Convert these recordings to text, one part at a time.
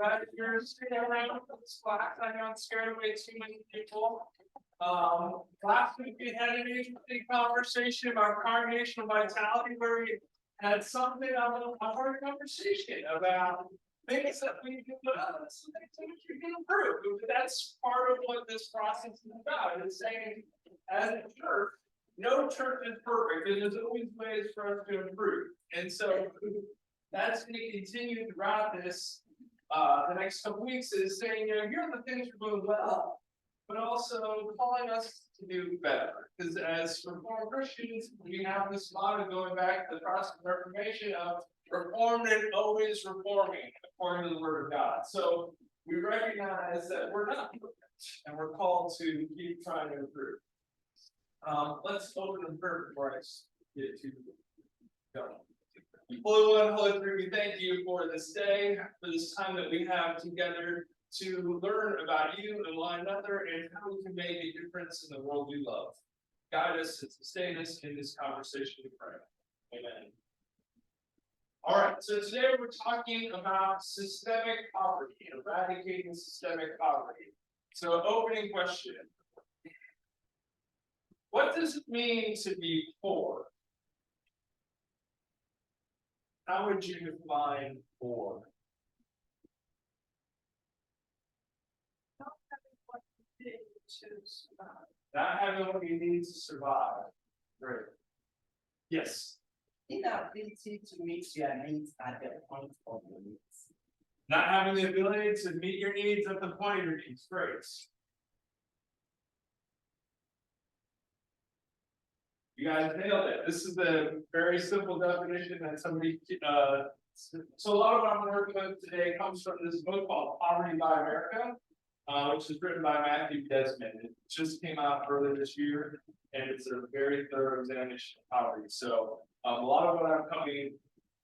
Glad that you're sticking around for this class. I know it's scared away too many people. Last week we had an interesting conversation about congregational vitality where we had something of a hard conversation about things that we can put up and some things that we can improve. That's part of what this process is about. It's saying, as a church, no church is perfect, and there's always ways for us to improve. And so that's going to continue throughout this the next couple weeks, is saying, here are the things we're doing well, but also calling us to do better. Because as Reformed Christians, we have this motto going back to the process of Reformation of reformed and always reforming according to the Word of God. So we recognize that we're not perfect, and we're called to keep trying to improve. Let's open in prayer before I get to go. Holy One, Holy Three, we thank you for this day, for this time that we have together to learn about you and one another and how we can make a difference in the world we love. Guide us and sustain us in this conversation, we pray. Amen. All right, so today we're talking about systemic poverty, eradicating systemic poverty. So, opening question. What does it mean to be poor? How would you define poor? Not having what you need to survive. Not having what you need to survive. Great. Yes. Inability to meet your needs at the point of your needs. Not having the ability to meet your needs at the point of your needs. Great. You guys nailed it. This is a very simple definition that somebody, so a lot of what I'm working with today comes from this book called Poverty by America, which is written by Matthew Desmond. It just came out earlier this year, and it's a very thorough examination of poverty. So a lot of what I'm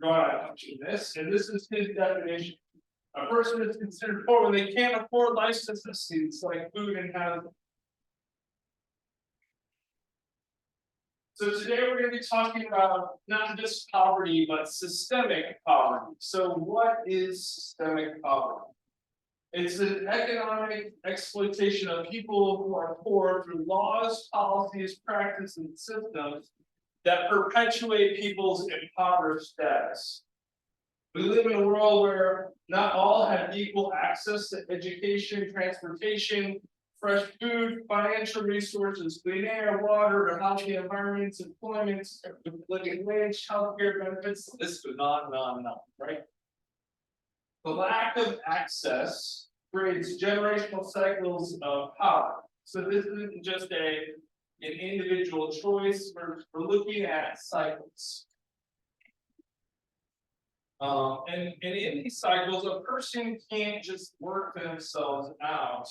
drawing out comes from this, and this is his definition. A person is considered poor when they can't afford life's necessities like food and housing. So today we're going to be talking about not just poverty, but systemic poverty. So what is systemic poverty? It's an economic exploitation of people who are poor through laws, policies, practices, and systems that perpetuate people's impoverished status. We live in a world where not all have equal access to education, transportation, fresh food, financial resources, clean air, water, or healthy environments, employment, living wage, healthcare benefits, the list goes on and on and on, right? The lack of access creates generational cycles of poverty. So this isn't just an individual choice, we're looking at cycles. And in these cycles, a person can't just work themselves out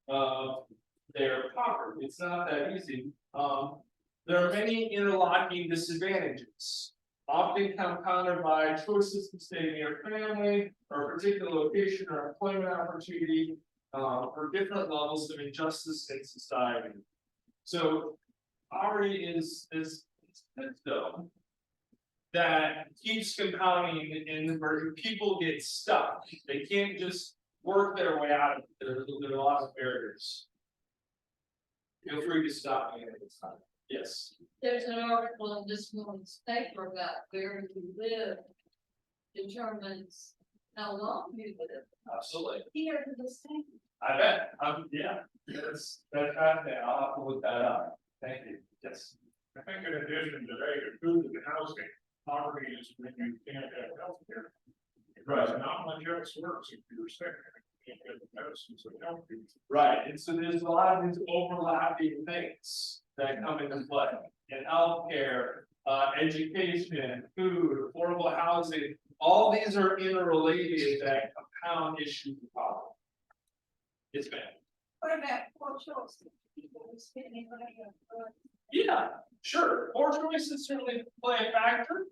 of their poverty. It's not that easy. There are many interlocking disadvantages, often compounded by choices to stay near family, or a particular location or employment opportunity, or different levels of injustice in society. So poverty is this system that keeps compounding, and where people get stuck. They can't just work their way out of it. There are a lot of barriers. Feel free to stop me at this time. Yes. There's an article in this morning's paper about where you live determines how long you live. Absolutely. Here to the same. I bet. Yeah. That's fascinating. I'll have to look that up. Thank you. Yes. I think in addition to that, your food and housing, poverty is when you can't have health care. Right. Not much else works if you're sick. You can't get the medicines that help you. Right. And so there's a lot of these overlapping things that come into play. In healthcare, education, food, affordable housing, all these are interrelated that compound issues of poverty. It's bad. What about poor choices? People who spending money on drugs. Yeah, sure. Poor choices certainly play a factor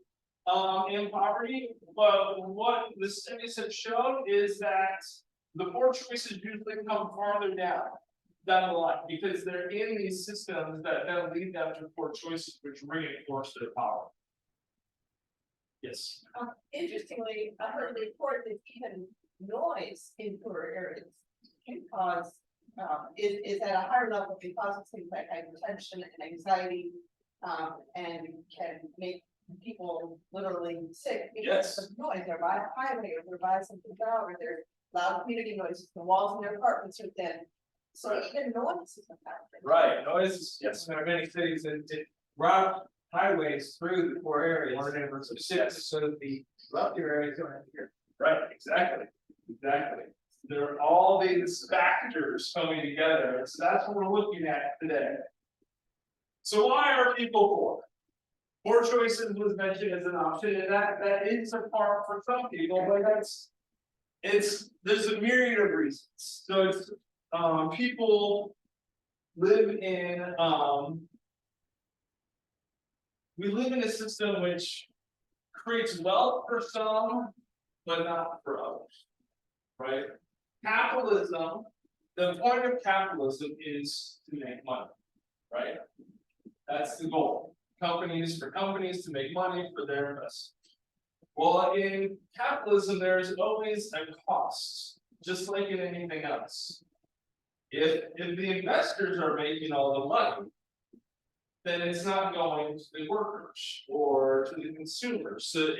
in poverty, but what the studies have shown is that the poor choices usually come farther down the line because they're in these systems that then lead them to poor choices, which reinforce their power. Yes. Interestingly, I heard a report that even noise in poor areas can cause, is at a higher level because of things like hypertension and anxiety. And can make people literally sick because of noise, they're by a highway, or they're by something loud, or they're loud community noises, the walls in their apartments are thin. So even noise is a factor. Right, noise, yes, there are many cities that route highways through the poor areas. Or neighborhoods of cities, so that the wealthier areas don't have to hear. Right, exactly, exactly. There are all these factors coming together, so that's what we're looking at today. So why are people poor? Poor choices was mentioned as an option, and that is a part for some people, but there's a myriad of reasons. So it's people live in we live in a system which creates wealth for some, but not for others. Right? Capitalism, the point of capitalism is to make money, right? That's the goal. Companies to make money for their investors. Well, in capitalism, there's always a cost, just like in anything else. If the investors are making all the money, then it's not going to the workers or to the consumers. So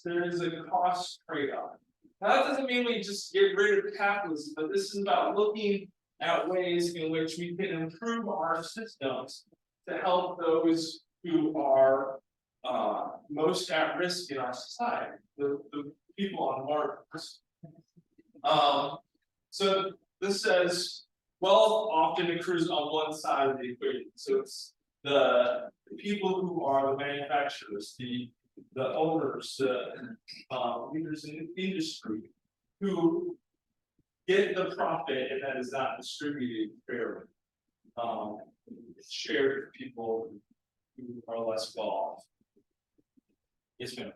there is a cost trade-off. Now, that doesn't mean we just get rid of capitalism, but this is about looking at ways in which we can improve our systems to help those who are most at risk in our society, the people on margins. So this says wealth often accrues on one side of the equation. So it's the people who are the manufacturers, the owners, the leaders in the industry who get the profit, and that is not distributed fairly. It's shared with people who are less well off. Yes, ma'am.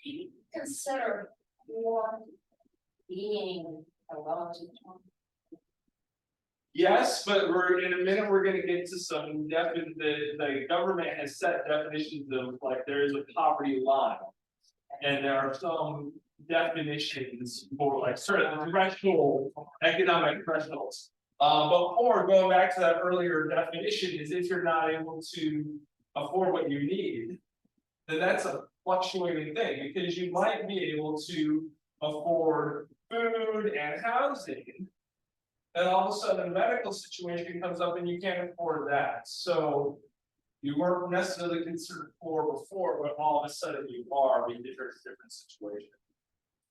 Do you consider war being a relative term? Yes, but in a minute we're going to get to some the government has set definitions of, like, there is a poverty line, and there are some definitions for, like, certain threshold economic thresholds. But poor, going back to that earlier definition, is if you're not able to afford what you need, then that's a fluctuating thing, because you might be able to afford food and housing, and all of a sudden a medical situation comes up and you can't afford that. So you weren't necessarily considered poor before, but all of a sudden you are, because there's a different situation.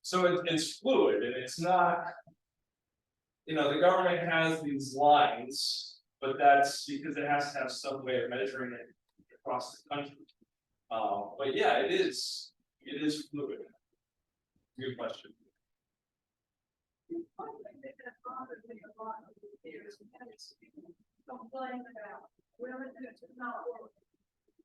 So it's fluid, and it's not, the government has these lines, but that's because it has to have some way of measuring it across the country. But yeah, it is fluid. Good question. One thing that bothered me a lot over the years is people complain about, well, it's not working.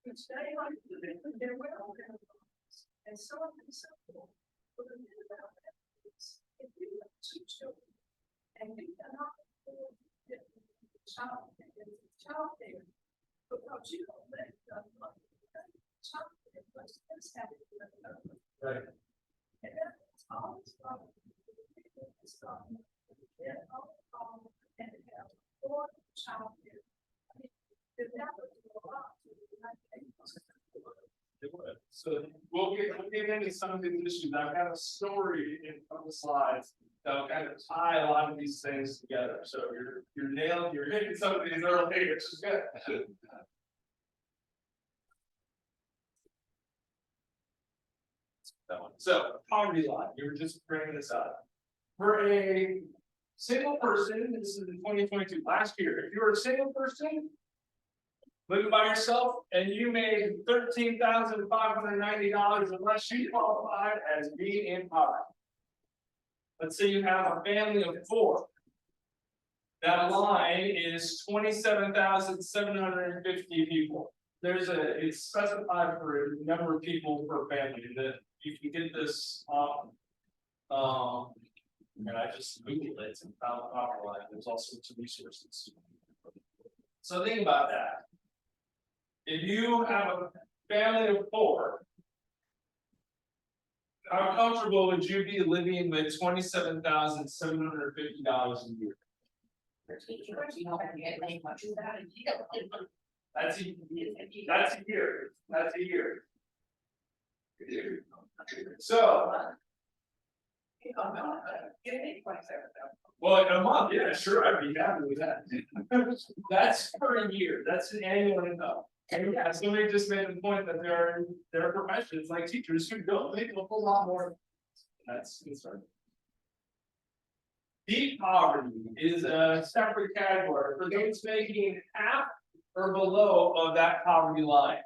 Which they like to do, they're well organized and so on and so forth. But the thing about that is, if you have 2 children and you cannot afford to get child care, because you don't make enough money, child care plus this having Right. and that's always problem. It's problem. Yeah, and have 4 child care. I mean, that would go up to the United States. So we'll get into some of these issues. I've got a story in a couple slides that'll kind of tie a lot of these things together. So you're hitting some of these early, which is good. That one. So poverty line, you were just bringing this up. For a single person, this is in 2022, last year, if you're a single person living by yourself and you made $13,590 or less, you qualify as being in poverty. Let's say you have a family of 4. That line is 27,750 people. It's specified for a number of people per family that you can get this and I just Googled it and found the poverty line. There's all sorts of resources. So think about that. If you have a family of 4, How comfortable would you be living with $27,750 a year? That's a year, that's a year. So, well, a month, yeah, sure, I'd be happy with that. That's per year, that's an annual income. And yeah, somebody just made the point that there are professions like teachers who don't make a whole lot more. That's concerning. Deep poverty is a separate category for those making half or below of that poverty line.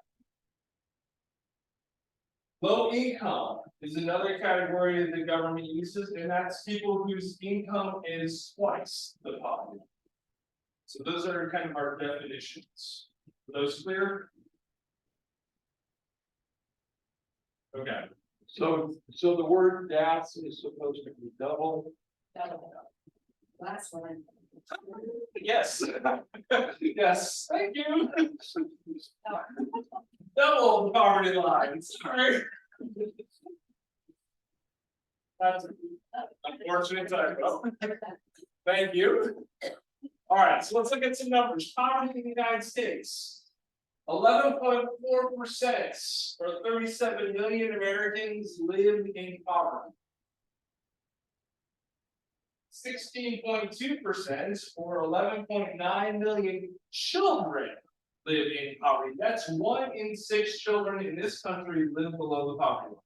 Low income is another category that the government uses, and that's people whose income is twice the poverty. So those are kind of our definitions. Are those clear? Okay. So the word gas is supposed to be double. Last one. Yes. Yes, thank you. Double the poverty line, sorry. That's an unfortunate typo. Thank you. All right, so let's look at some numbers. Poverty in the United States. 11.4%, or 37 million Americans live in poverty. 16.2%, or 11.9 million children live in poverty. That's 1 in 6 children in this country live below the poverty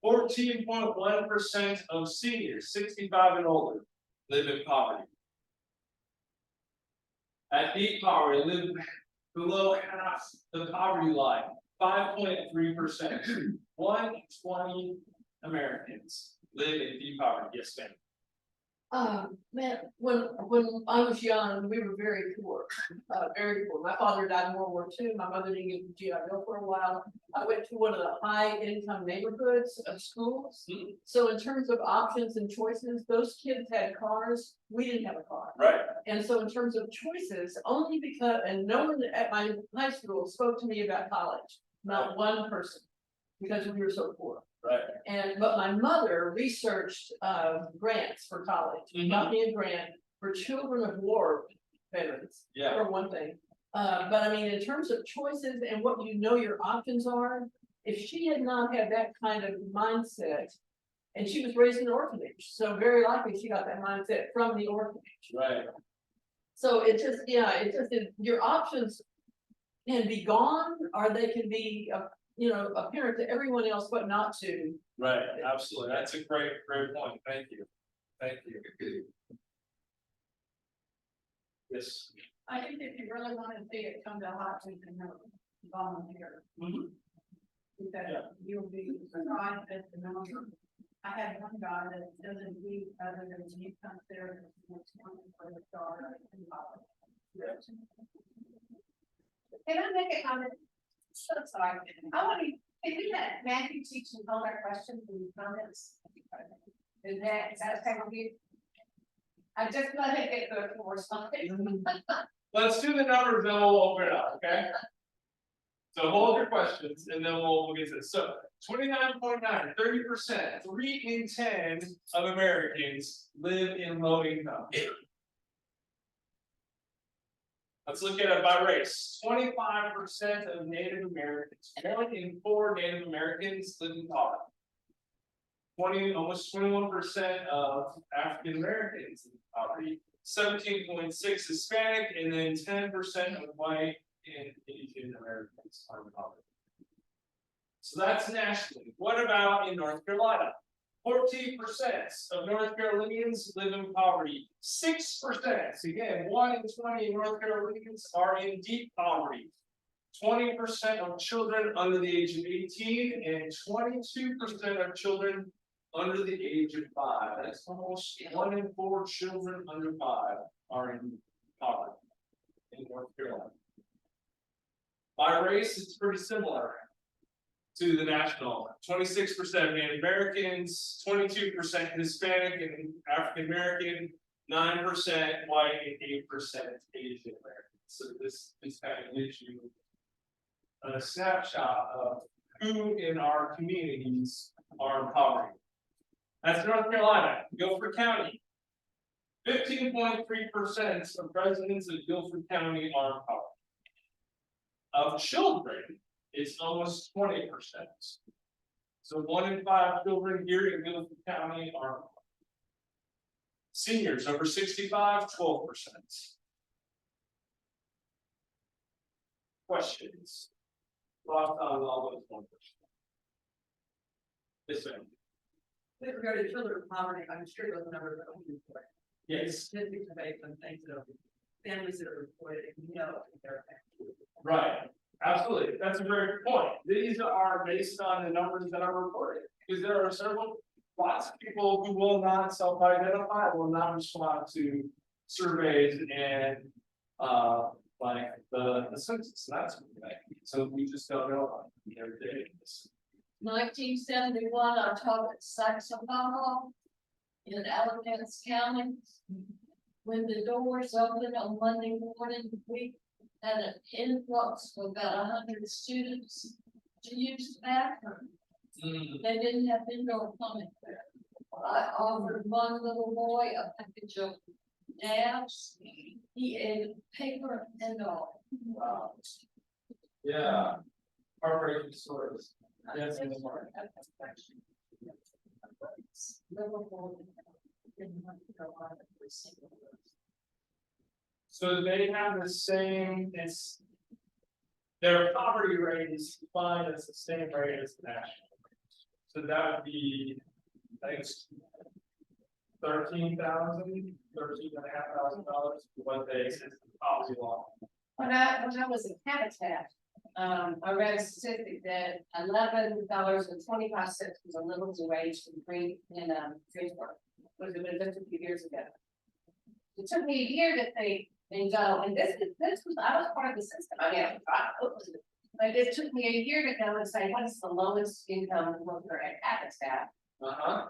line. 14.1% of seniors, 65 and older, live in poverty. At deep poverty, live below half the poverty line, 5.3%. 1 in 20 Americans live in deep poverty. Yes, ma'am. Man, when I was young, we were very poor, very poor. My father died in World War II. My mother didn't get the GI Bill for a while. I went to one of the high income neighborhoods of schools. So in terms of options and choices, those kids had cars. We didn't have a car. Right. And so in terms of choices, only because, and no one at my high school spoke to me about college, not one person, because we were so poor. Right. But my mother researched grants for college, got me a grant for children of war veterans, Yeah. for one thing. But I mean, in terms of choices and what you know your options are, if she had not had that kind of mindset, and she was raised in an orphanage, so very likely she got that mindset from the orphanage. Right. So it just, your options can be gone, or they can be apparent to everyone else, but not to. Right, absolutely. That's a great point. Thank you. Thank you. Yes. I think if you really want to see it come to heart, you can volunteer. Mhm. Because Yeah. you'll be surprised at the number. I had one guy that doesn't eat other than he comes there and wants money for the daughter and college. Can I make a comment? So sorry, I want to, can you let Matthew teach and hold our questions and comments? Is that okay with you? I just let it get good for something. Let's do the numbers, then we'll open it up, okay? So hold your questions and then we'll get to this. So 29.9, 30%, 3 in 10 of Americans live in low income. Let's look at it by race. 25% of Native Americans, 1 in 4 Native Americans live in poverty. Almost 21% of African Americans in poverty, 17.6 Hispanic, and then 10% of white and Asian Americans are in poverty. So that's nationally. What about in North Carolina? 14% of North Carolinians live in poverty. 6%, again, 1 in 20 North Carolinians are in deep poverty. 20% of children under the age of 18 and 22% of children under the age of 5. That's almost 1 in 4 children under 5 are in poverty in North Carolina. By race, it's pretty similar to the national. 26% of Native Americans, 22% Hispanic and African American, 9% white, and 8% Asian American. So this kind of gives you a snapshot of who in our communities are in poverty. That's North Carolina, Guilford County. 15.3% of residents of Guilford County are in poverty. Of children, it's almost 20%. So 1 in 5 children here in Guilford County are in poverty. Seniors over 65, 12%. Questions? Lost on all those numbers. This way. With regard to children of poverty, I'm sure those numbers are only for Yes, statistics are based on things that are families that are reported, and you know, they're actually. right. Absolutely. That's a very good point. These are based on the numbers that are reported. Because there are lots of people who will not self-identify, will not respond to surveys and like the census. That's okay. So we just don't know about it every day. 1971, I taught at Saxophone in Alamance County. When the doors opened on Monday morning, we had an influx of about 100 students to use the bathroom. They didn't have indoor plumbing there. I offered one little boy a package of dabs. He ate paper and all. Wow. Yeah. Heartbreaking stories. Yes, in the morning. So they have the same, it's. Their poverty rate is defined as the same rate as the national. So that would be, I think it's $13,500, what they said the poverty law. When I was in Habitat, I read a statistic that $11.25 was a living wage for free in Tradesburg. Was it just a few years ago? It took me a year to think and go, and this was, I was part of the system. I mean, but it took me a year to go and say, what is the lowest income worker at Habitat?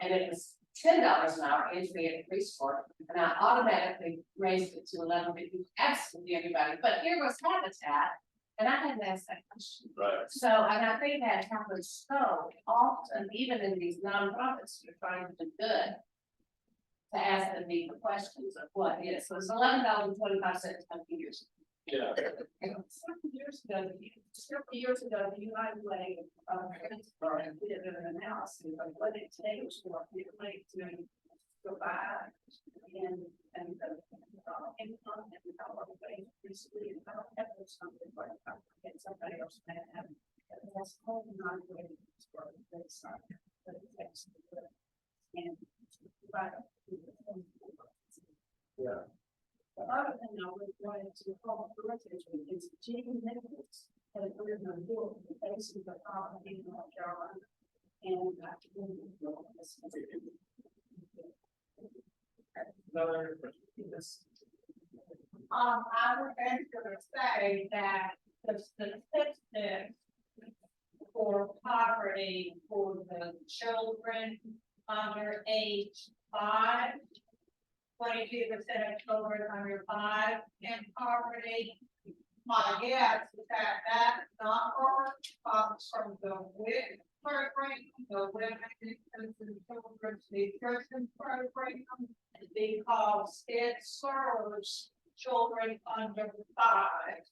And it was $10 an hour entry at a preschool, and I automatically raised it to 11, because absolutely everybody, but here was Habitat, and I had to ask that question. Right. So, and I think that happens so often, even in these nonprofits, you're trying to do good. To ask them the questions of what is, so it's $11.25 a few years. Yeah. Several years ago, the United Way, did an analysis of what it takes for the way to go by and income and how everybody recently and how efforts something like that. And somebody else may have. That's all not way to work this side, but it takes the good. And Yeah. the other thing I was going to call for attention is Gene Nichols had a career in the field of facing the poverty in North Carolina. And Another. I was going to say that the statistics for poverty for the children under age 5, 22% of children under 5 in poverty. My guess is that that number comes from the WIC program, the Women, Infants, and Children's Nutrition Program, because it serves children under 5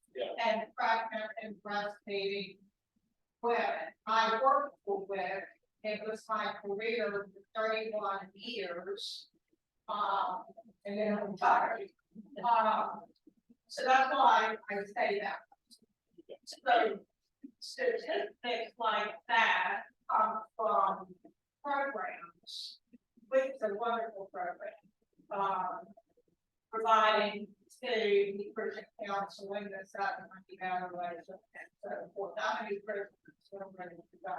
and pregnant and breastfeeding women. I worked for WIC. It was my career for 31 years. And then I'm tired. So that's why I say that. So statistics like that come from programs, which is a wonderful program, providing food, nutrition counseling, that's not the evaluation, and so forth. Not many programs are ready to go.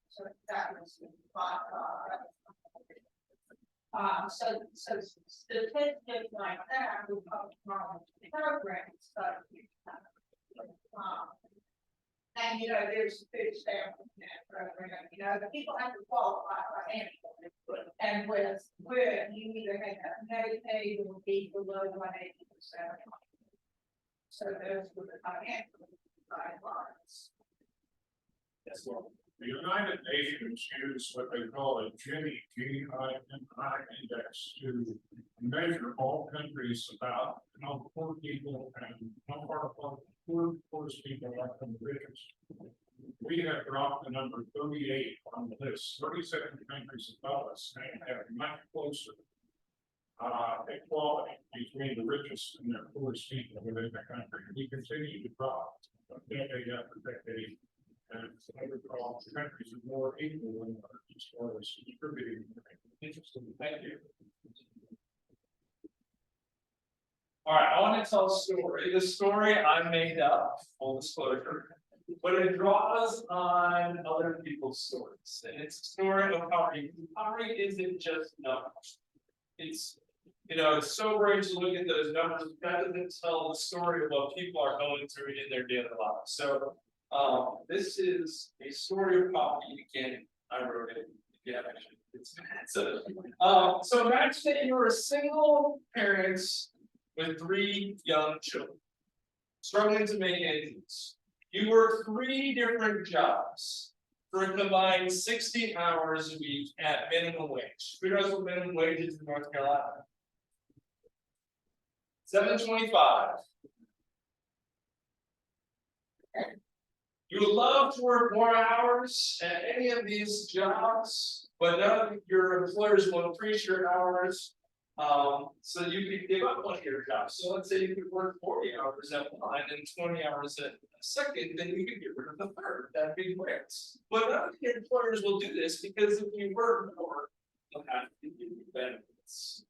So that was so statistics like that would come from programs, but and you know, there's food stamp program, you know, the people have to qualify for anything. And with you either have Medicaid or be below 180%. So those were the financial guidelines. Yes, well. The United Nations use what they call a Gini, GINI index to measure all countries about how poor people and how far apart poorest people are from the richest. We have dropped the number 38 on the list. 37 countries above us and have much closer equality between the richest and their poorest people within the country. We continue to drop decade after decade. And I recall countries are more equal than others as far as distributing. Interesting, thank you. All right, I want to tell a story. The story I made up, full disclosure, but it draws on other people's stories. And it's a story of poverty. Poverty isn't just numbers. It's, you know, it's sobering to look at those numbers. That doesn't tell the story of what people are going through in their daily lives. So this is a story of poverty. Again, I wrote it. Yeah, actually, so imagine that you're a single parent with 3 young children, struggling to make ends meet. You work 3 different jobs for a combined 60 hours a week at minimum wage. Who knows what minimum wage is in North Carolina? $7.25. You would love to work more hours at any of these jobs, but none of your employers will increase your hours. So you could give up one of your jobs. So let's say you could work 40 hours at one and 20 hours at a second, then you could get rid of the third. That'd be great. But none of the employers will do this because if you work more, they'll have to give you benefits.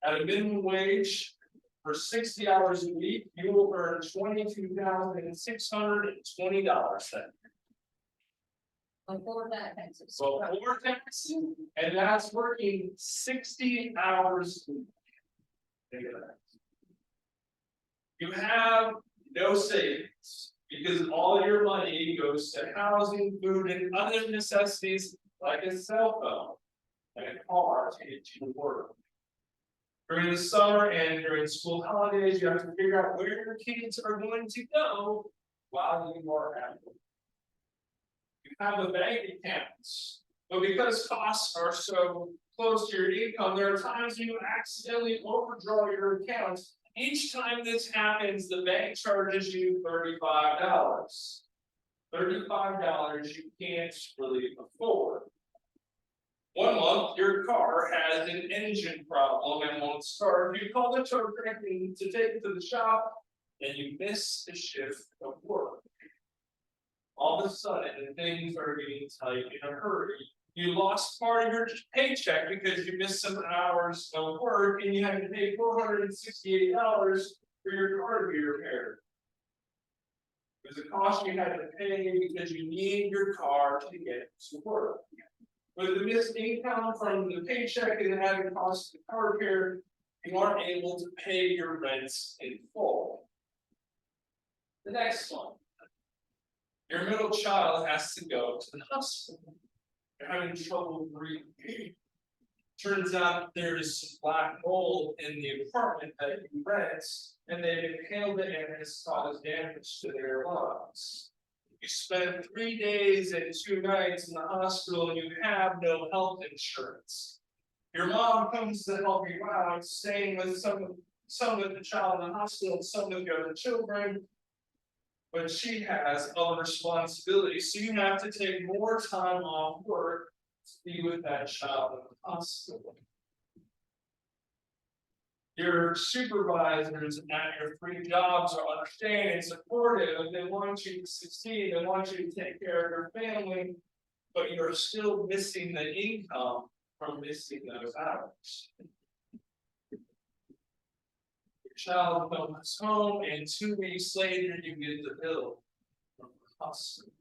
At a minimum wage for 60 hours a week, you will earn $22,620 then. Before that, taxes. So before taxes, and that's working 60 hours a week. Think of that. You have no savings because all your money goes to housing, food, and other necessities like a cell phone and a car to get you to work. During the summer and during school holidays, you have to figure out where your kids are going to go while you are at work. You have a bank account, but because costs are so close to your income, there are times when you accidentally overdraw your account. Each time this happens, the bank charges you $35. $35 you can't really afford. One month, your car has an engine problem and won't start. You call the tow company to take it to the shop, and you miss a shift of work. All of a sudden, things are getting tight in a hurry. You lost part of your paycheck because you missed some hours of work, and you had to pay $468 for your car to be repaired. It was a cost you had to pay because you need your car to get to work. With the missed income from the paycheck and having cost of car repair, you aren't able to pay your rents in full. The next one. Your middle child has to go to the hospital. They're having trouble breathing. Turns out there is some black mold in the apartment that you rent, and they've inhaled it and it's caused damage to their lungs. You spend 3 days and 2 nights in the hospital and you have no health insurance. Your mom comes to help you out, staying with some with the child in the hospital, some with the other children. But she has other responsibilities, so you have to take more time off work to be with that child in the hospital. Your supervisors at your 3 jobs are understanding and supportive. They want you to succeed. They want you to take care of your family, but you're still missing the income from missing those hours. Your child comes home, and 2 weeks later, you get the bill from the hospital.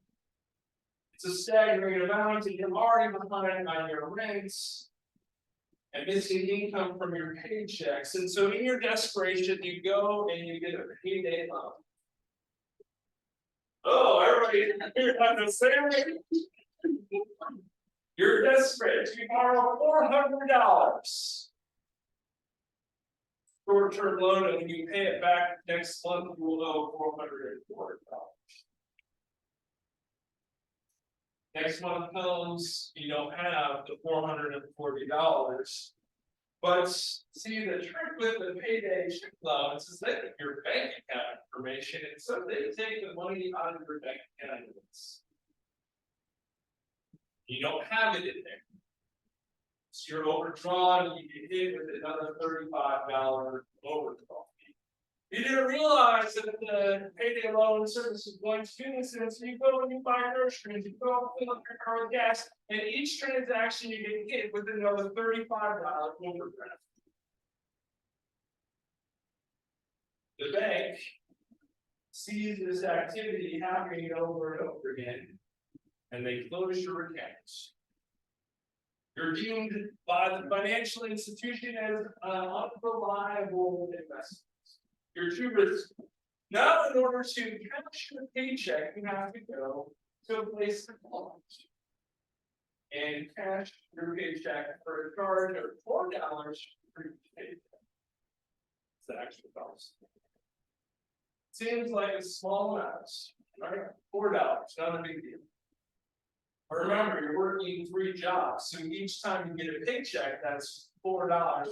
It's a staggering amount, and you're already behind on your rents and missing income from your paychecks. And so in your desperation, you go and you get a payday loan. Oh, everybody here has the same rate. You're desperate. You borrow $400. Short-term loan, and when you pay it back next month, you will owe $440. Next month comes, you don't have the $440. But see, the trick with the payday check allowance is they get your bank account information, and so they take the money out of your bank account. You don't have it in there. So you're overdrawn, you get hit with another $35 overdraw fee. You didn't realize that the payday loan service is going to do this, and so you go and you buy groceries, you go and fill up your car with gas, and each transaction you get hit with another $35 overdraft. The bank sees this activity happening over and over again, and they close your accounts. You're deemed by the financial institution as unreliable investment. You're too risky. Now, in order to cash your paycheck, you have to go to a place to collect and cash your paycheck for a charge of $4 for each paycheck. It's the actual cost. Seems like a small amount, right? $4, not a big deal. But remember, you're working 3 jobs, so each time you get a paycheck, that's $4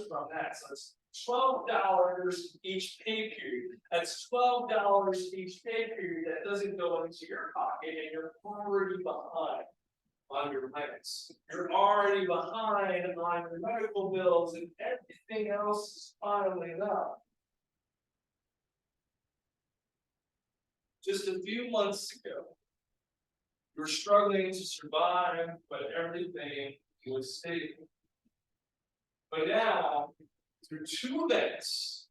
from that. So it's $12 each pay period. That's $12 each pay period that doesn't go into your pocket, and you're already behind on your rents. You're already behind on your medical bills, and everything else is piling up. Just a few months ago, you were struggling to survive, but everything was stable. But now, through 2 events,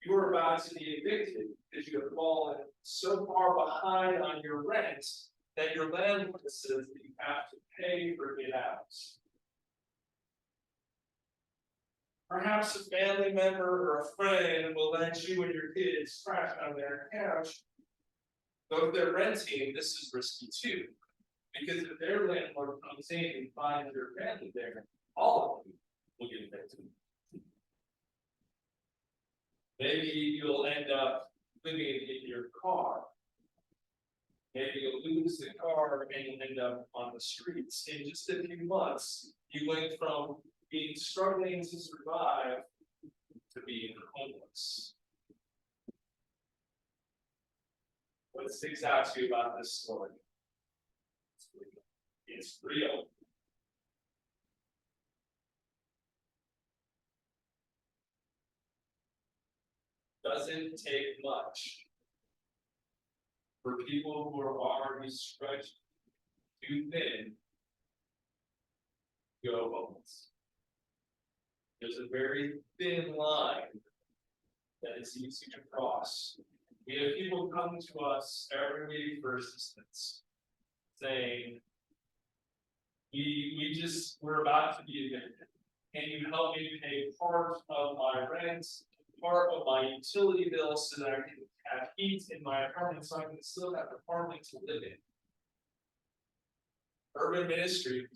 you are about to be evicted because you have fallen so far behind on your rent that your landlord says that you have to pay for get out. Perhaps a family member or a friend will let you and your kids crash on their couch. Though if they're renting, this is risky too. Because if their landlord comes in and finds your family there, all of you will get evicted. Maybe you'll end up living in your car. Maybe you'll lose the car and you'll end up on the streets. In just a few months, you went from being struggling to survive to being homeless. What sticks out to you about this story? It's real. Doesn't take much for people who are already stretched too thin to go homeless. There's a very thin line that is easy to cross. We have people come to us every week for assistance, saying, we're about to be evicted. Can you help me pay part of my rent, part of my utility bill, so that I can have heat in my apartment, so I can still have an apartment to live in? Urban Ministry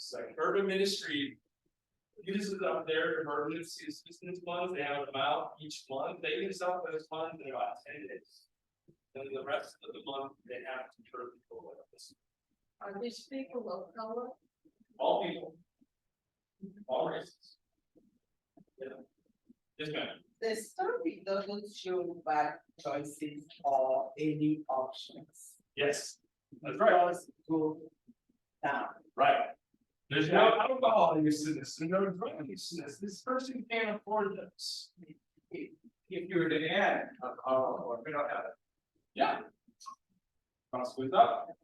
uses up their emergency assistance funds. They have them out each month. They use up those funds in about 10 days. Then the rest of the month, they have to turn people away. Are these people of color? All people. All races. Yeah. Yes, ma'am. The story doesn't show bad choices or any options. Yes, that's right. Just go down. Right. There's no alcohol use in this, there's no drug use in this. This person can't afford this. If you were to add alcohol, or we don't have it. Yeah. Cost goes up.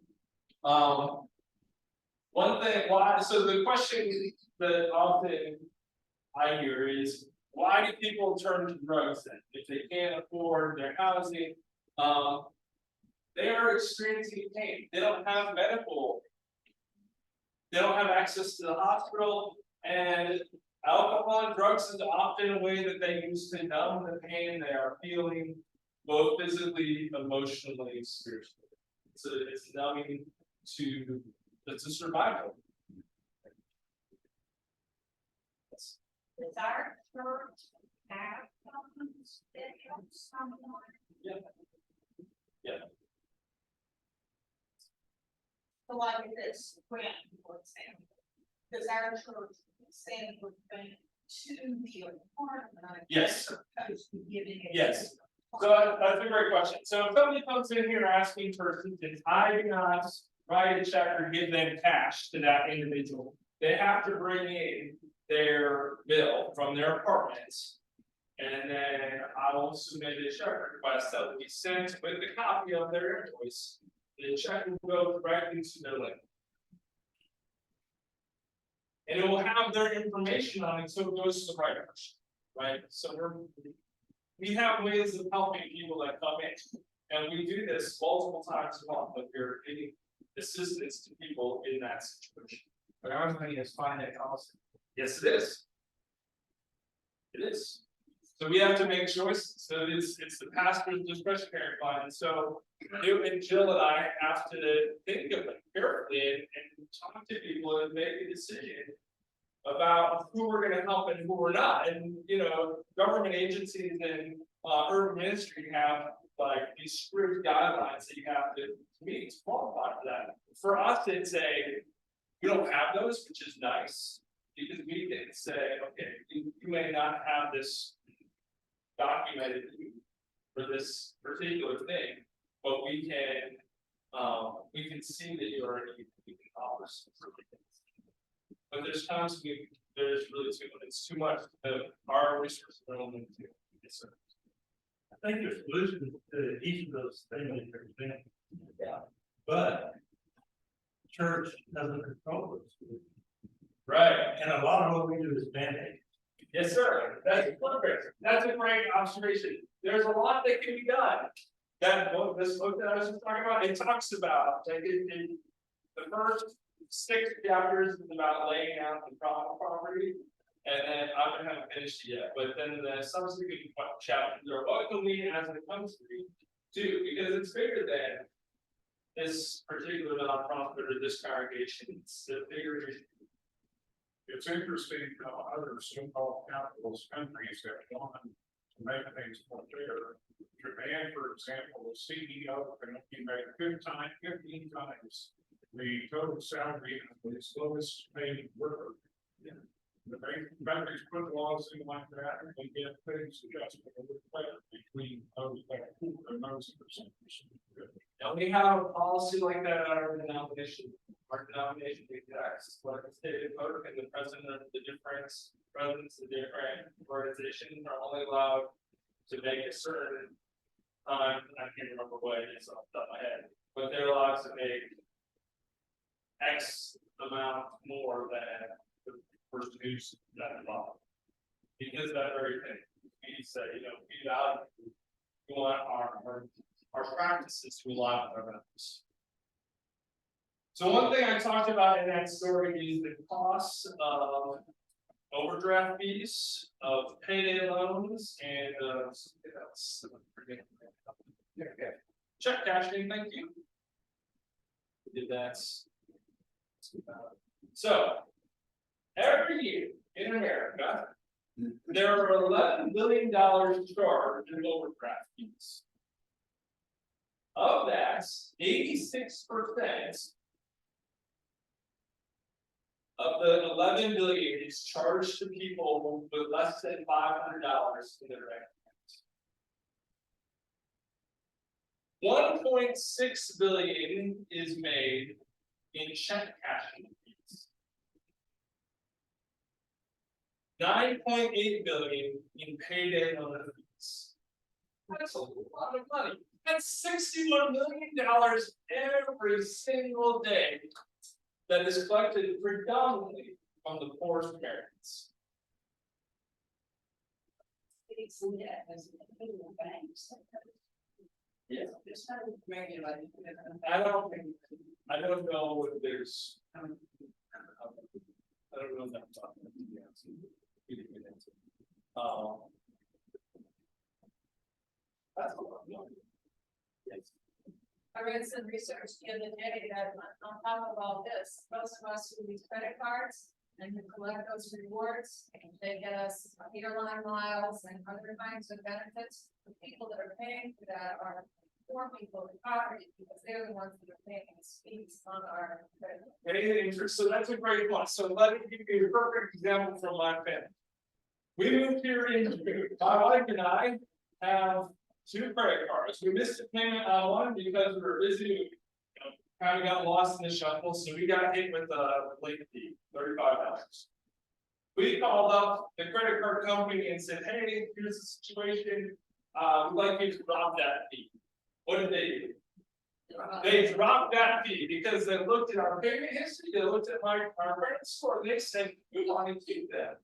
One thing, why, so the question that often I hear is, why do people turn to drugs then? If they can't afford their housing, they are experiencing pain. They don't have medical. They don't have access to the hospital, and alcohol and drugs is often a way that they use to numb the pain they are feeling, both physically, emotionally, and spiritually. So it's numbing to, it's a survival. Does our church have funds that help someone? Yeah. Yeah. So like this grant, for example, does our church send a grant to the apartment? Yes. as opposed to giving it? Yes. So that's a great question. So if somebody comes in here asking for assistance, I do not write a check or give them cash to that individual. They have to bring in their bill from their apartments. And then I will submit a check request that will be sent with a copy of their invoice. The check will go directly to their link. And it will have their information on it, so it goes to the right person, right? So we have ways of helping people that come in. And we do this multiple times a month, if you're giving assistance to people in that situation. But our money is finite also. Yes, it is. It is. So we have to make choices. So it's the pastor's discretionary fund. And so you and Jill and I have to think of it carefully and talk to people and make a decision about who we're gonna help and who we're not. And, you know, government agencies and urban ministry have like these strict guidelines that you have to meet to qualify for that. For us, it's we don't have those, which is nice. Because we can say, okay, you may not have this documented for this particular thing, but we can see that you already can offer some. But there's times there's really it's too much, our resources are only too. Yes, sir. I think there's solutions to each of those things that you're presenting. Yeah. But church doesn't control it. Right. And a lot of what we do is band-aid. Yes, sir. That's perfect. That's a great observation. There's a lot that can be done. This book that I was just talking about, it talks about like the first 6 chapters is about laying out the property, and then I haven't finished it yet. But then the subsequent chapters are what can we as a country do, because it's bigger than this particular nonprofit or this congregation. It's a bigger issue. It's interesting how other so-called capitalist countries have gone to make things more fair. Japan, for example, the CEO can be made 15 times the total salary of its lowest paid worker. The countries put laws in like that, and they get things adjusted a little better between those that are poor and those percentages. And we have a policy like that at our denomination. Our denomination exacts what the state code and the president of the presidents of different organizations are only allowed to make a certain time. I can't remember what it is off the top of my head, but they're allowed to make X amount more than the person who's at the bottom. Because that very thing, we say, you know, we value, we want our practices to align with our values. So one thing I talked about in that story is the costs of overdraft fees, of payday loans, and something else. Okay. Check cashing, thank you. We did that. So every year in America, there are $11 billion charged in overdraft fees. Of that, 86% of the 11 billion is charged to people with less than $500 in their bank account. 1.6 billion is made in check cashing fees. 9.8 billion in payday loan fees. That's a lot of money. That's $61 million every single day that is collected predominantly from the poorest Americans. Yeah. I don't know if there's. I don't know if that's talking about. That's a lot of money. Yes. I read some research the other day that on top of all this, most of us who use credit cards and who collect those rewards, they get us airline miles and other kinds of benefits. The people that are paying for that are poor people in poverty, because they're the ones that are paying the fees on our credit. Any interest, so that's a great one, so let me give you a perfect example from my family. We moved here in June, my wife and I have 2 credit cards, we missed a payment on one because we were busy. Kind of got lost in the shuffle, so we got hit with a late fee, $35. We called up the credit card company and said, hey, here's the situation, we'd like you to drop that fee. What did they do? They dropped that fee because they looked at our payment history, they looked at our credit score, and they said, we want to keep that.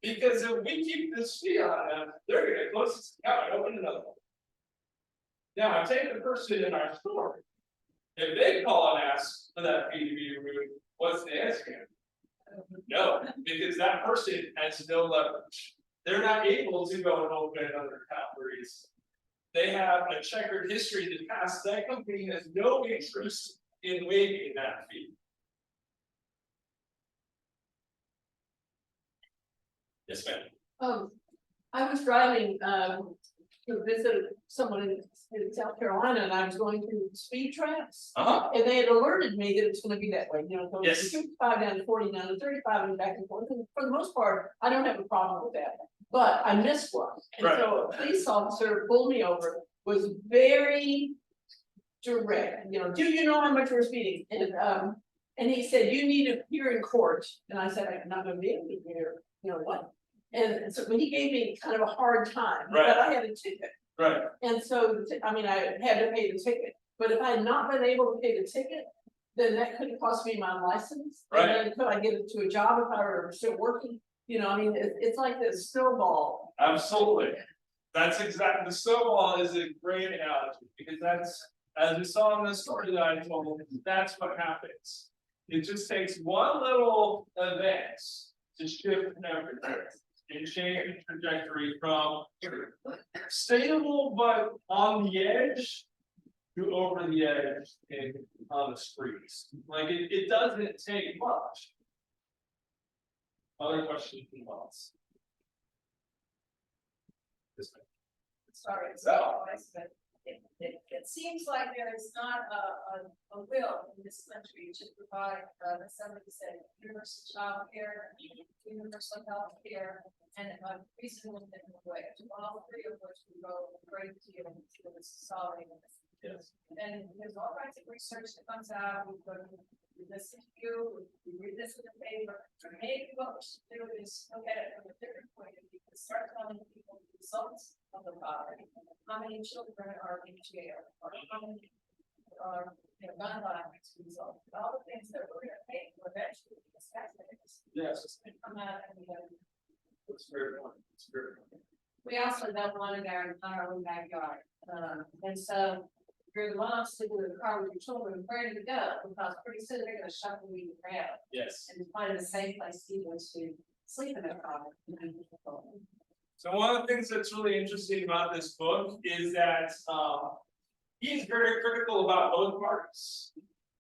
Because if we keep this fee on them, they're gonna close this account and open another one. Now, I take the person in our store. If they call and ask for that fee to be removed, what's the answer? No, because that person has no leverage. They're not able to go and open another account for reason. They have a checkered history that past, that company has no interest in waiving that fee. Yes, ma'am. I was driving, to visit someone in South Carolina, and I was going through speed traps. And they had alerted me that it's gonna be that way, you know, going Yes. from 55 down to 40, down to 35 and back and forth. And for the most part, I don't have a problem with that, but I missed one. And Right. so a police officer pulled me over, was very direct, you know, do you know how much we're speeding? And he said, you need to appear in court. And I said, I'm not gonna be able to hear, you know what? And so, but he gave me kind of a hard time, Right. but I had a ticket. Right, And so, I mean, I had to pay the ticket, but if I had not been able to pay the ticket, then that could have cost me my license. Right. And then could I get into a job if I were still working? You know, I mean, it's like this snowball. absolutely. That's exactly, the snowball is a great analogy, because that's, as we saw in the story that I told, that's what happens. It just takes one little event to shift everything. And change the trajectory from stable but on the edge to over the edge and on the streets. Like it doesn't take much. Other questions from us? Sorry, No. it seems like there is not a will in this country to provide, as somebody said, universal child care, universal health care, and a reasonable minimum wage. All 3 of which will go a great deal towards solving this. Yes. And there's all kinds of research that comes out, we listen to you, we read this in the paper, maybe what we should do is look at it from a different point of view, start telling people the results of the poverty. How many children are in jail, or how many are, you know, gun violence result, all the things that we're gonna pay for eventually, because taxpayers. Yes. Come out and, That's very important. That's very important. We also don't want it in our own backyard, and so you're the moms sitting in the car with your children ready to go, because pretty soon they're gonna shuffle you around Yes. and find a safe place even to sleep in their car. So one of the things that's really interesting about this book is that he's very critical about both parties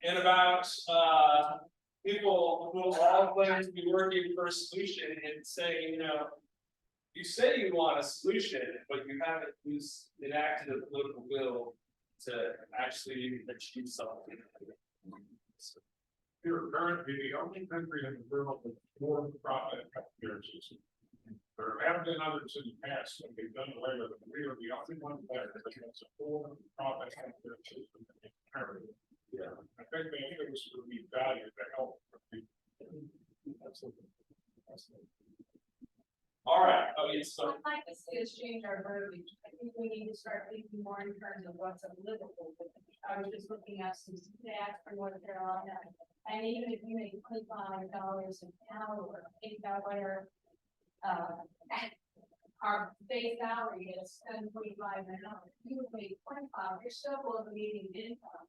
and about people who all claim to be working for a solution and saying, you know, you say you want a solution, but you haven't enacted a political will to actually achieve something. We're currently the only country in the world with for-profit healthcare system. There have been others in the past that we've done away with it. We are the only one that has a for-profit healthcare system in America. Yeah, I think the interest would be valued to help people. Absolutely. All right, oh yes, so I'd like to see us change our verbiage. I think we need to start thinking more in terms of what's a livable. I was just looking at some stats for North Carolina. And even if you make $25 an hour, $8, our base salary is $7.25 an hour. You would make 25, you're still below the median income.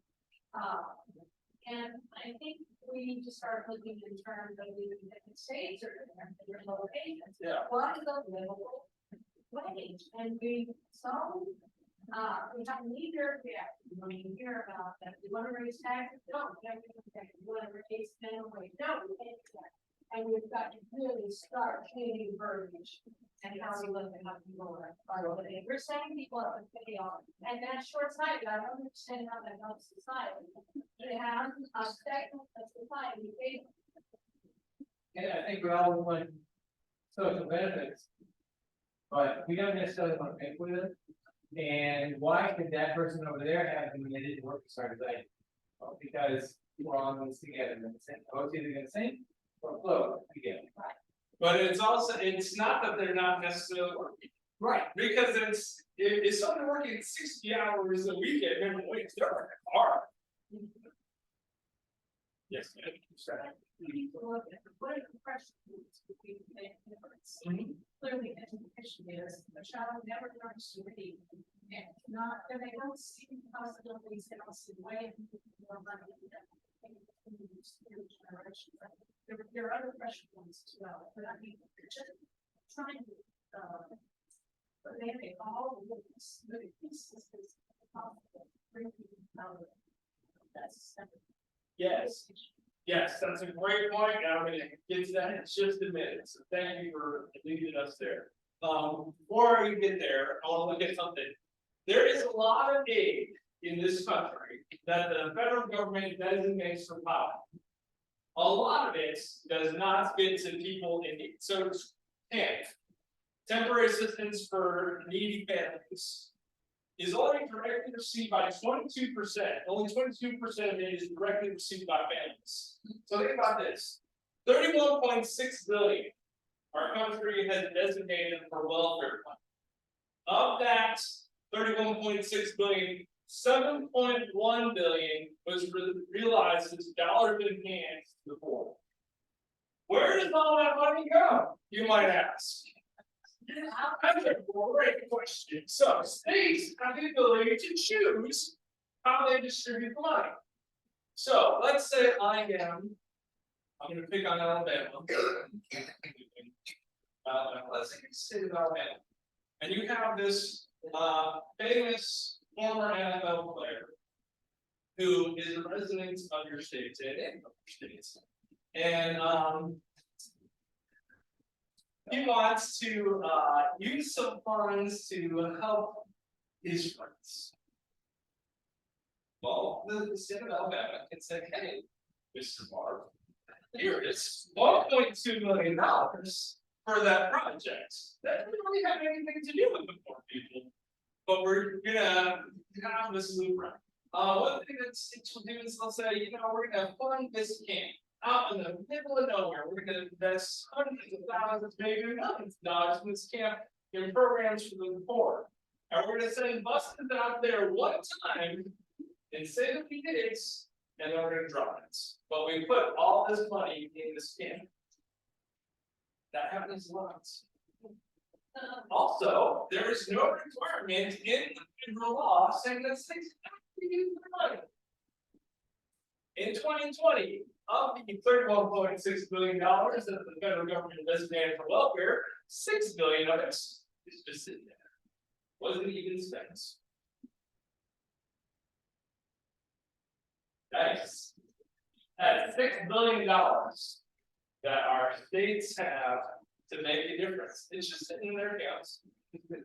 And I think we need to start looking in terms of the different states or different locations. Yeah. What is a livable wage? And we have neither yet. When you hear about that, we want to raise taxes, no, we can't do that. We want to raise minimum wage, no, we can't do that. And we've got to really start changing verbiage and how we live and how people are living. We're setting people up with video, and that's short-sighted. I don't understand how that helps society. They have a segment of society. Yeah, I think we all want social benefits. But we don't necessarily want to pay for it. And why could that person over there have it when they didn't work as hard as I did? Well, because we're all in this together, and the same, both either gonna sing or float together. But it's also, it's not that they're not necessarily working. Right. Because if someone working 60 hours a week at minimum wage, they're working hard. Yes, ma'am. What are the pressures between the difference? Clearly, education is a child never learns to read, and not, and they don't see possibilities, they don't see the way. There are other pressure points as well, but I mean, they're just trying to, but they make all the moving pieces is possible, bring people out of it. That's. Yes. Yes, that's a great point, and I'm gonna get to that in just a minute, so thank you for leading us there. Before we get there, I wanna look at something. There is a lot of aid in this country that the federal government designates for poverty. A lot of it does not get to people in need, so temporary assistance for needy families is only directly received by 22%. Only 22% of it is directly received by families. So think about this: 31.6 billion our country has designated for welfare funds. Of that 31.6 billion, 7.1 billion was realized as dollars in hand to the poor. Where does all that money go, you might ask? That's a great question. So states have the ability to choose how they distribute the money. So let's say I'm gonna pick on Alabama. Let's say it's the state of Alabama. And you have this famous former NFL player who is a resident of your state, say any of your states. And he wants to use some funds to help his friends. Well, the state of Alabama can say, hey, Mr. Mark, here is $1.2 million for that project. That doesn't really have anything to do with the poor people, but we're gonna have this loop around. One thing that states will do is they'll say, you know, we're gonna fund this camp out in the middle of nowhere. We're gonna invest hundreds of thousands, maybe millions of dollars in this camp in programs for the poor. And we're gonna send buses out there one time and say that we did it, and then we're gonna drop it. But we put all this money in this camp. That happens lots. Also, there is no requirement in the federal law saying that states have to use their money. In 2020, of the $31.6 billion that the federal government designated for welfare, $6 billion of it is just sitting there. Wasn't even spent. Nice. That's $6 billion that our states have to make a difference. It's just sitting in their accounts.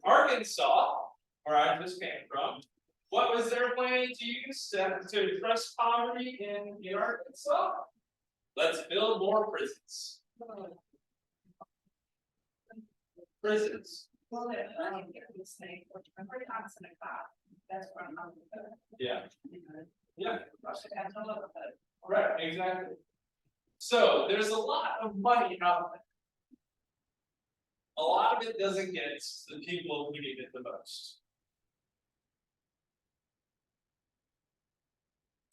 Arkansas, where I just came from, what was their plan to use to address poverty in Arkansas? Let's build more prisons. Prisons. Well, I don't get this thing, which I'm pretty confident about. That's what I'm. Yeah. Yeah. I should have to look at it. Right, exactly. So there's a lot of money out there. A lot of it doesn't get to the people who need it the most.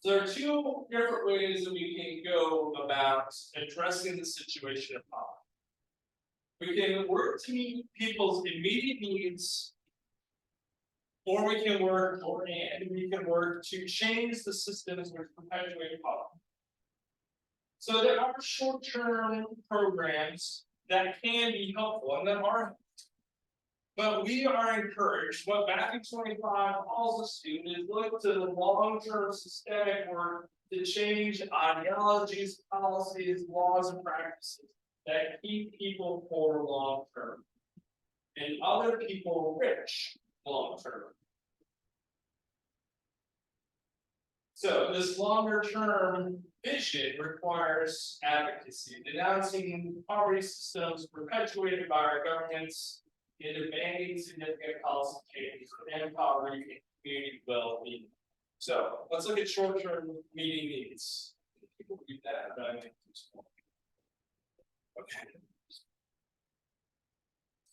So there are two different ways that we can go about addressing the situation of poverty. We can work to meet people's immediate needs, or we can work to change the systems which perpetuate poverty. So there are short-term programs that can be helpful and that are, but we are encouraged. What Back in 25 calls us to is look to the long-term systemic work to change ideologies, policies, laws, and practices that keep people poor long-term. and other people rich long term. So this longer term vision requires advocacy, denouncing poverty systems perpetuated by our governments in demanding significant policy changes and poverty and community well-being. So let's look at short-term meeting needs. People read that, but I think it's more. Okay.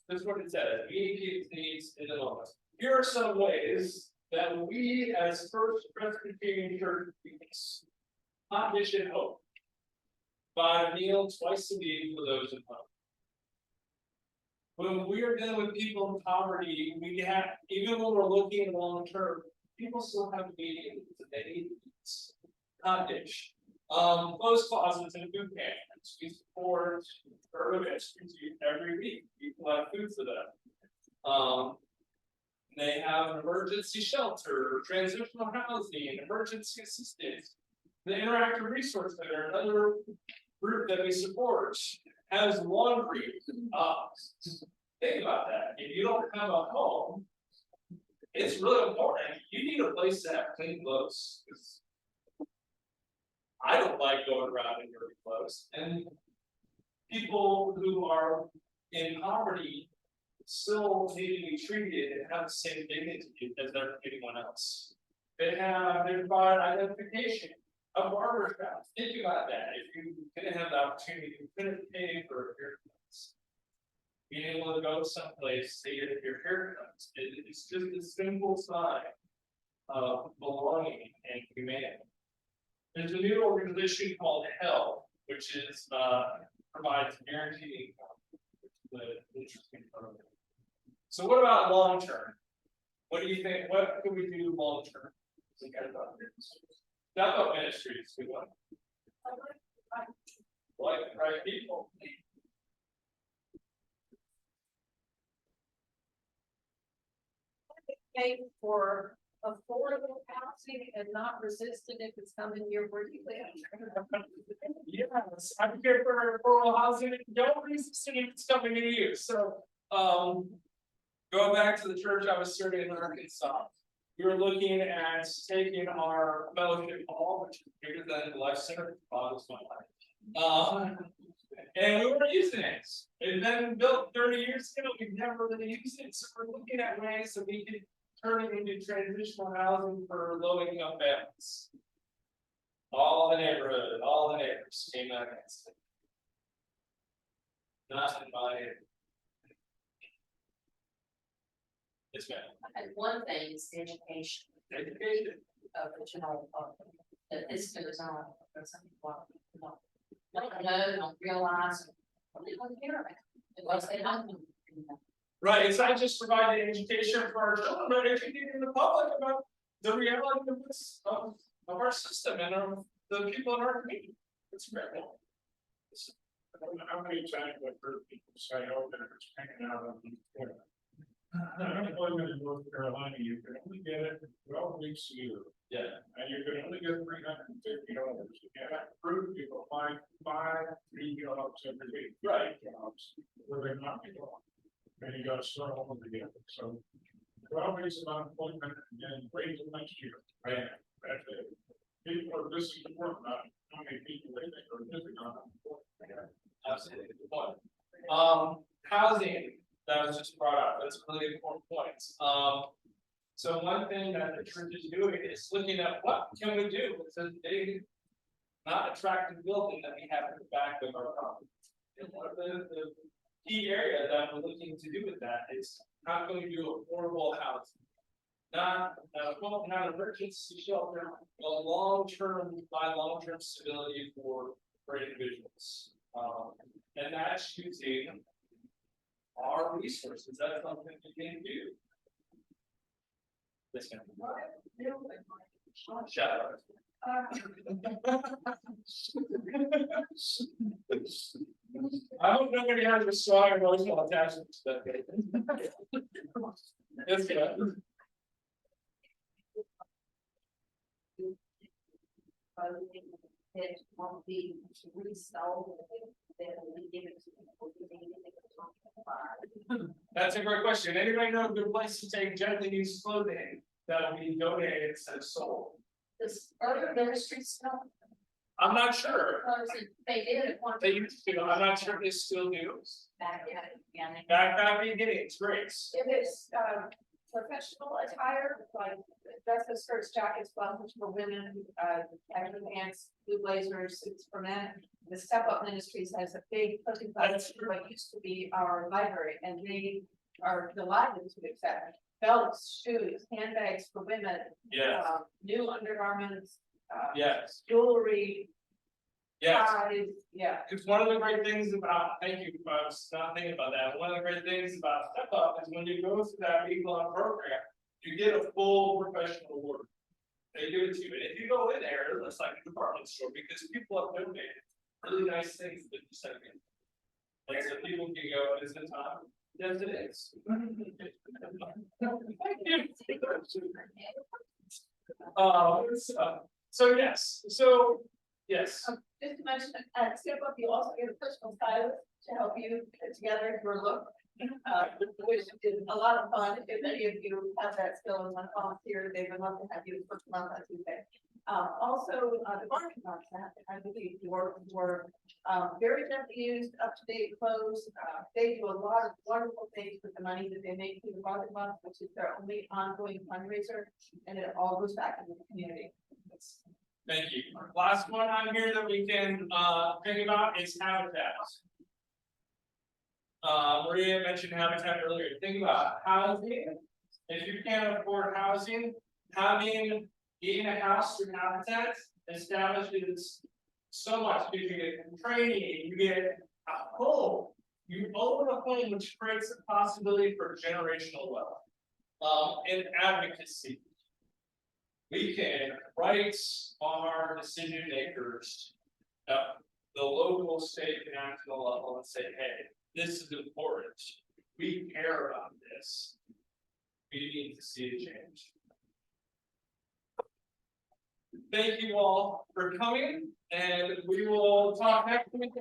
This is what it says, meeting needs in the moment. Here are some ways that we as First Presbyterian Church leaders not mission hope by a meal twice a week for those in hope. When we are dealing with people in poverty, we have, even when we're looking at long term, people still have immediate needs that they need. Not dish. Clothes closets and food pantries. We support urban institute every week. People have food for them. They have an emergency shelter, transitional housing, emergency assistance. The Interactive Resource Center, another group that we support, has laundry. Think about that. If you don't have a home, it's really important. You need a place to have clean clothes. I don't like going around in dirty clothes. And people who are in poverty still need to be treated and have the same dignity as anyone else. They provide identification, a barber shop. Think about that. If you didn't have the opportunity, you couldn't pay for a haircut. Being able to go someplace to get your haircuts, it's just a simple sign of belonging and humanity. There's a new organization called HELP, which is provides guaranteed income, which is an interesting program. So what about long term? What do you think? What can we do long term? Step up ministries, we want. Like the right people. Pay for affordable housing and not resistant if it's coming here where you live. Yes, I'm here for rural housing. Don't resist it if it's coming to you. So, going back to the church I was serving in Arkansas, we were looking at taking our fellowship hall, which is bigger than the Life Center. Boggles my life. And we weren't using it. It had been built 30 years ago. We've never really used it. So we're looking at ways that we could turn it into transitional housing for low-income families. All the neighborhood, all the neighbors came out against it. Not in my area. Yes, ma'am. And one thing is education Education. of the general public, that this goes on, for some people don't know, don't realize, or they don't care about it, because they don't know. Right, it's not just providing education for our children, but educating the public about the reality of this, of our system and of the people in our community. It's great. How many times I've heard people say, oh, they're just hanging out on the corner. Unemployment in North Carolina, you can only get it 12 weeks a year. Yeah. And you can only get $350. You can't prove people find 3 jobs every week. Right. Jobs where they're not belong. And you gotta start all over again. So 12 weeks of unemployment and then wait till next year. Right. That's it. People are missing the point about how many people they think are missing on unemployment. Absolutely, good point. Housing, that was just brought up, that's a really important point. So one thing that the church is doing is looking at what can we do with this big, not attractive building that we have in the back of our property. And one of the key area that we're looking to do with that is how can we do affordable housing? Not an emergency shelter, but long-term stability for individuals. And that's using our resources. That's something we can do. This can shut up. I hope nobody has a strong emotional attachment to that. Yes, yeah. It won't be resold, then we give it to people who need it. That's a great question. Anybody know a good place to take gently used clothing that will be donated instead of sold? This other ministry stuff, I'm not sure. they did it one. They used to, I'm not sure if they still do. Back in, yeah. Backpack beginnings, great. If it's, professional attire, like dresses, skirts, jackets, blouses for women, khaki pants, blue blazers, suits for men. The Step Up Ministries has a big cooking class That's for what used to be our library, and they are delighted to accept belts, shoes, handbags for women, Yes, new undergarments, yes, jewelry, yes. ties, yeah. It's one of the great things about, thank you, folks, not thinking about that, one of the great things about Step Up is when you go through that week-long program, you get a full professional work. They give it to you, and if you go in there, it looks like a department store, because people have donated really nice things that you send me. And so people can go, is it time? Yes, it is. Thank you. So yes, yes. Just to mention, at Step Up, you also get a personal stylist to help you put together your look. Which is a lot of fun. If any of you have that skill and want to volunteer, they would love to have you for the month on Tuesday. Also, the marketing arts, I believe, were very gently used, up-to-date clothes. They do a lot of wonderful things with the money that they make through the market month, which is their only ongoing fundraiser, and it all goes back into the community. Thank you. Last one on here that we can think about is habitats. Maria mentioned habitat earlier. Think about housing. If you can't afford housing, having in a house through habitat establishes so much, because you get training, you get a home. You own a home, which creates a possibility for generational wealth. And advocacy. We can write our decision makers at the local, state, and national level and say, hey, this is important. We care about this. We need to see a change. Thank you all for coming, and we will talk next week.